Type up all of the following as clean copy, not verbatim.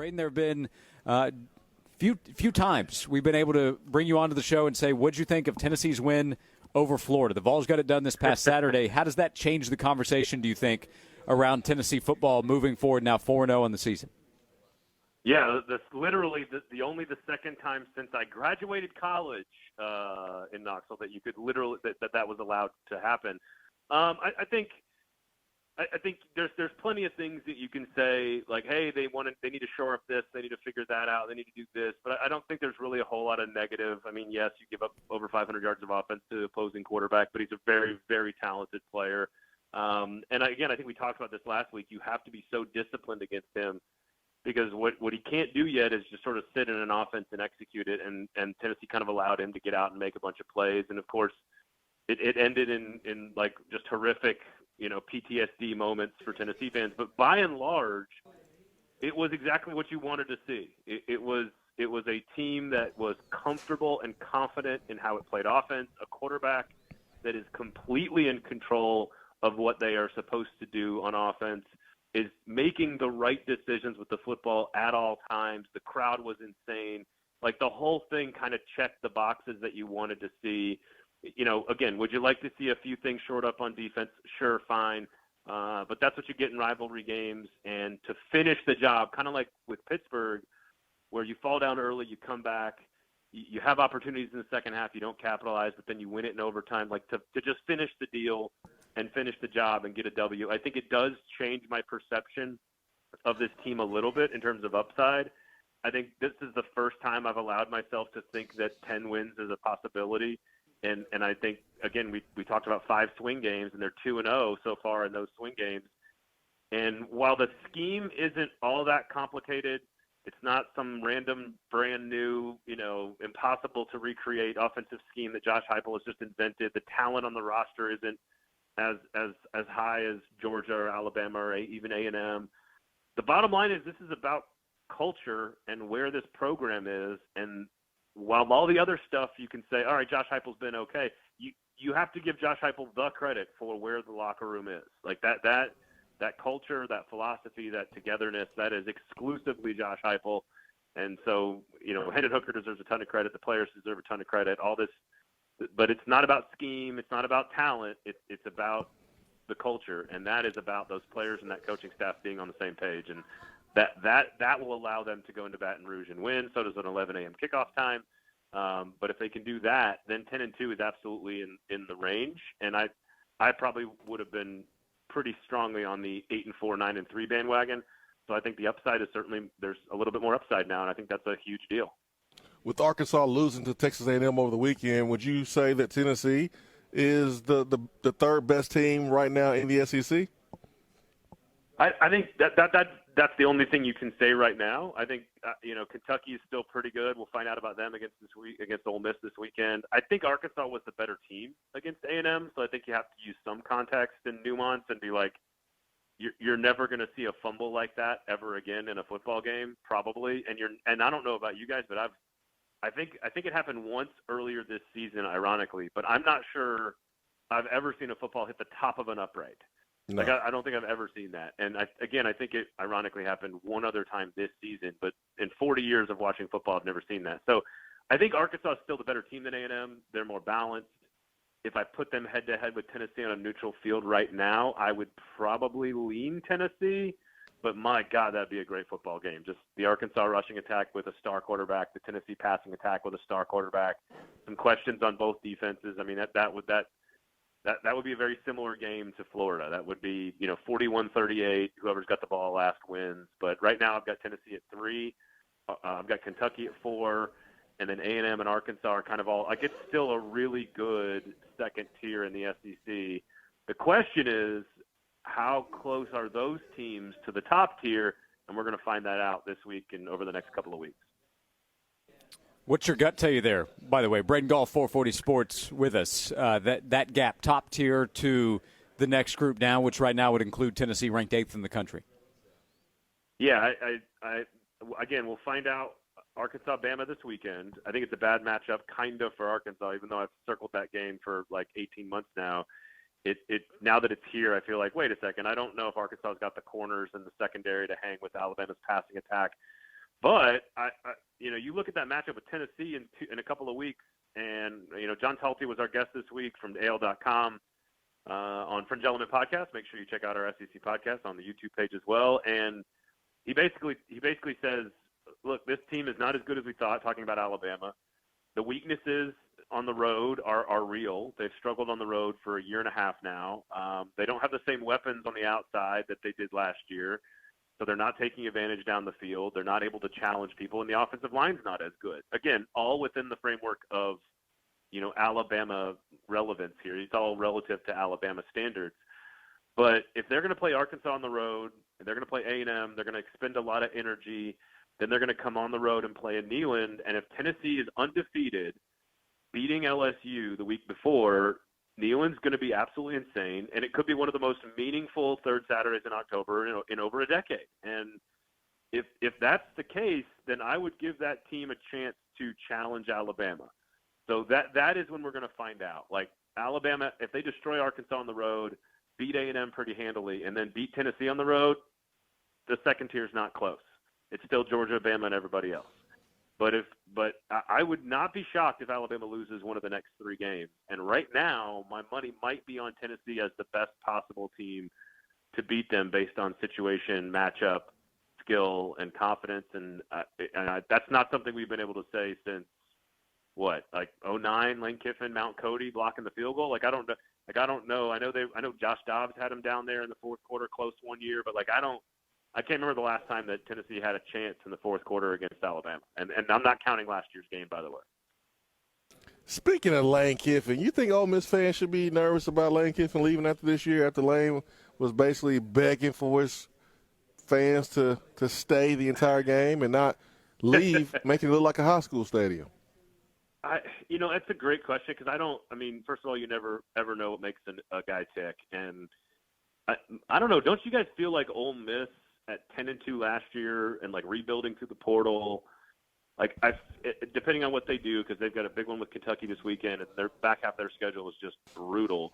Braden, there have been few times we've been able to bring you onto the show and say, what'd you think of Tennessee's win over Florida? The Vols got it done this past Saturday. How does that change the conversation, do you think, around Tennessee football moving forward now 4-0 on the season? Yeah, that's literally the second time since I graduated college in Knoxville that you could literally that was allowed to happen. I think there's plenty of things that you can say, like, hey, they need to shore up this, they need to figure that out, they need to do this, but I don't think there's really a whole lot of negative. I mean, yes, you give up over 500 yards of offense to the opposing quarterback, but he's a very, very talented player. And again, I think we talked about this last week. You have to be so disciplined against him because what he can't do yet is just sort of sit in an offense and execute it, and Tennessee kind of allowed him to get out and make a bunch of plays, and of course, it ended in like just horrific, PTSD moments for Tennessee fans. But by and large, it was exactly what you wanted to see. It was a team that was comfortable and confident in how it played offense, a quarterback that is completely in control of what they are supposed to do on offense, is making the right decisions with the football at all times. The crowd was insane. Like, the whole thing kind of checked the boxes that you wanted to see. Again, would you like to see a few things shored up on defense? Sure, fine. But that's what you get in rivalry games. And to finish the job, kind of like with Pittsburgh, where you fall down early, you come back, you have opportunities in the second half, you don't capitalize, but then you win it in overtime. Like, to just finish the deal and finish the job and get a W, I think it does change my perception of this team a little bit in terms of upside. I think this is the first time I've allowed myself to think that 10 wins is a possibility. And I think, again, we talked about 5 swing games, and they're 2-0 so far in those swing games. And while the scheme isn't all that complicated, it's not some random, brand new, impossible to recreate offensive scheme that Josh Heupel has just invented. The talent on the roster isn't as high as Georgia or Alabama or even A&M. The bottom line is this is about culture and where this program is. And while all the other stuff you can say, all right, Josh Heupel's been okay, you have to give Josh Heupel the credit for where the locker room is. Like that culture, that philosophy, that togetherness, that is exclusively Josh Heupel. And so, Hendon Hooker deserves a ton of credit. The players deserve a ton of credit. All this, but it's not about scheme. It's not about talent. It's about the culture, and that is about those players and that coaching staff being on the same page. And that will allow them to go into Baton Rouge and win. So does an 11 a.m. kickoff time. But if they can do that, then 10-2 is absolutely in the range. And I probably would have been pretty strongly on the 8-4, 9-3 bandwagon. So I think the upside is certainly, there's a little bit more upside now, and I think that's a huge deal. With Arkansas losing to Texas A&M over the weekend, would you say that Tennessee is the third best team right now in the SEC? I think that's the only thing you can say right now. I think Kentucky is still pretty good. We'll find out about them against Ole Miss this weekend. I think Arkansas was the better team against A&M, so I think you have to use some context and nuance and be like, you're never going to see a fumble like that ever again in a football game, probably. And I don't know about you guys, but I think it happened once earlier this season, ironically, but I'm not sure I've ever seen a football hit the top of an upright. No. Like, I don't think I've ever seen that. And I think it ironically happened one other time this season, but in 40 years of watching football, I've never seen that. So I think Arkansas is still the better team than A&M. They're more balanced. If I put them head-to-head with Tennessee on a neutral field right now, I would probably lean Tennessee. But, my God, that'd be a great football game. Just the Arkansas rushing attack with a star quarterback, the Tennessee passing attack with a star quarterback, some questions on both defenses. I mean, that would be a very similar game to Florida. That would be, 41-38. Whoever's got the ball last wins. But right now I've got Tennessee at 3. I've got Kentucky at 4. And then A&M and Arkansas are kind of all – like, it's still a really good second tier in the SEC. The question is, how close are those teams to the top tier? And we're going to find that out this week and over the next couple of weeks. What's your gut tell you there? By the way, Braden Gall, 440 Sports, with us. That gap, top tier to the next group now, which right now would include Tennessee, ranked 8th in the country. Yeah, again, we'll find out Arkansas, Bama this weekend. I think it's a bad matchup, kind of, for Arkansas, even though I've circled that game for like 18 months now. Now that it's here, I feel like, wait a second, I don't know if Arkansas's got the corners and the secondary to hang with Alabama's passing attack. But you look at that matchup with Tennessee in a couple of weeks, and John Talty was our guest this week from AL.com on Fringe Element Podcast. Make sure you check out our SEC podcast on the YouTube page as well. And he basically says, look, this team is not as good as we thought. Talking about Alabama, the weaknesses on the road are real. They've struggled on the road for a year and a half now. They don't have the same weapons on the outside that they did last year. So they're not taking advantage down the field. They're not able to challenge people, and the offensive line's not as good. Again, all within the framework of, Alabama relevance here. It's all relative to Alabama standards. But if they're going to play Arkansas on the road, and they're going to play A&M, they're going to expend a lot of energy, then they're going to come on the road and play in Neyland. And if Tennessee is undefeated, beating LSU the week before, Neyland's going to be absolutely insane, and it could be one of the most meaningful third Saturdays in October in over a decade. And if that's the case, then I would give that team a chance to challenge Alabama. So that is when we're going to find out. Like Alabama, if they destroy Arkansas on the road, beat A&M pretty handily, and then beat Tennessee on the road, the second tier is not close. It's still Georgia, Bama, and everybody else. But I would not be shocked if Alabama loses one of the next 3 games. And right now, my money might be on Tennessee as the best possible team to beat them based on situation, matchup, skill, and confidence. And that's not something we've been able to say since what, like 2009, Lane Kiffin, Mount Cody blocking the field goal. I don't know. I know Josh Dobbs had him down there in the fourth quarter close one year, but I can't remember the last time that Tennessee had a chance in the fourth quarter against Alabama. And I'm not counting last year's game, by the way. Speaking of Lane Kiffin, you think Ole Miss fans should be nervous about Lane Kiffin leaving after this year, after Lane was basically begging for his fans to stay the entire game and not leave, making it look like a high school stadium? That's a great question because first of all, you never ever know what makes a guy tick. And I don't know. Don't you guys feel like Ole Miss at 10-2 last year and rebuilding through the portal, depending on what they do, because they've got a big one with Kentucky this weekend and their back half of their schedule is just brutal.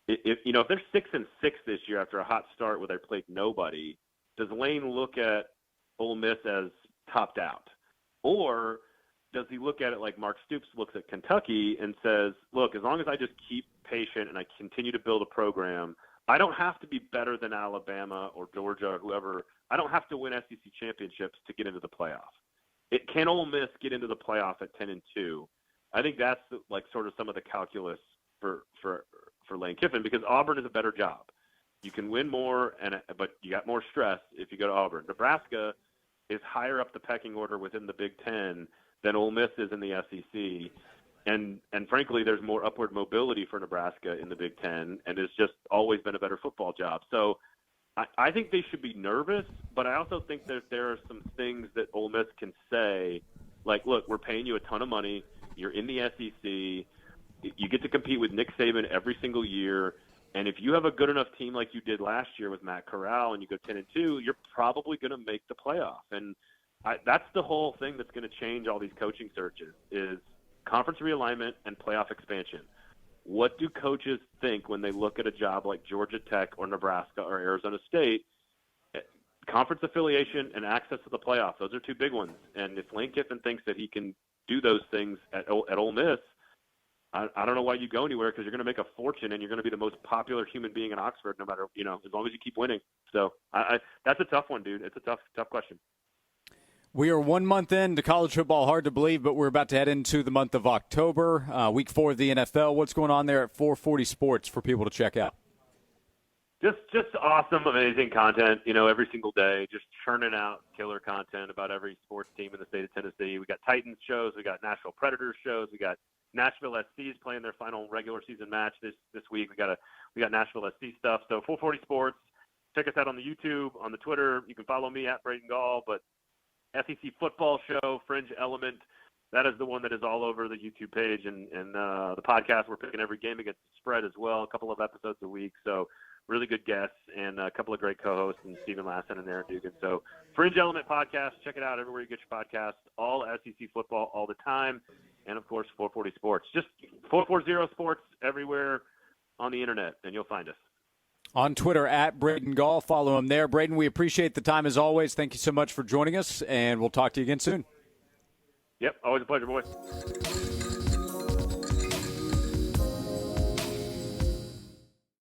If they're 6-6 this year after a hot start where they played nobody, does Lane look at Ole Miss as topped out, or does he look at it like Mark Stoops looks at Kentucky and says, look, as long as I just keep patient and I continue to build a program, I don't have to be better than Alabama or Georgia or whoever. I don't have to win SEC championships to get into the playoff. Can Ole Miss get into the playoff at 10-2? I think that's sort of some of the calculus for Lane Kiffin, because Auburn is a better job. You can win more, but you got more stress if you go to Auburn. Nebraska is higher up the pecking order within the Big Ten than Ole Miss is in the SEC. And frankly, there's more upward mobility for Nebraska in the Big Ten, and it's just always been a better football job. So I think they should be nervous, but I also think that there are some things that Ole Miss can say, look, we're paying you a ton of money. You're in the SEC. You get to compete with Nick Saban every single year. And if you have a good enough team like you did last year with Matt Corral and you go 10-2, you're probably going to make the playoff. And that's the whole thing that's going to change all these coaching searches is conference realignment and playoff expansion. What do coaches think when they look at a job like Georgia Tech or Nebraska or Arizona State? Conference affiliation and access to the playoff. Those are 2 big ones. And if Lane Kiffin thinks that he can do those things at Ole Miss, I don't know why you go anywhere, because you're going to make a fortune and you're going to be the most popular human being in Oxford, no matter, as long as you keep winning. So that's a tough one, dude. It's a tough question. We are 1 month into college football. Hard to believe, but we're about to head into the month of October, week 4 of the NFL. What's going on there at 440 Sports for people to check out? Just awesome, amazing content, every single day, just churning out killer content about every sports team in the state of Tennessee. We got Titans shows. We got Nashville Predators shows. We got Nashville SC's playing their final regular season match this week. We got Nashville SC stuff. So 440 Sports. Check us out on the YouTube, on the Twitter. You can follow me at Braden Gall, but SEC football show, Fringe Element, that is the one that is all over the YouTube page and the podcast. We're picking every game against the spread as well, a couple of episodes a week. So really good guests and a couple of great co-hosts, and Stephen Lassen and Aaron Dugan. So Fringe Element podcast, check it out everywhere you get your podcast. All SEC football all the time. And, of course, 440 Sports. Just 440 Sports everywhere on the internet, and you'll find us. On Twitter, at Braden Gall. Follow him there. Braden, we appreciate the time as always. Thank you so much for joining us, and we'll talk to you again soon. Yep, always a pleasure, boys.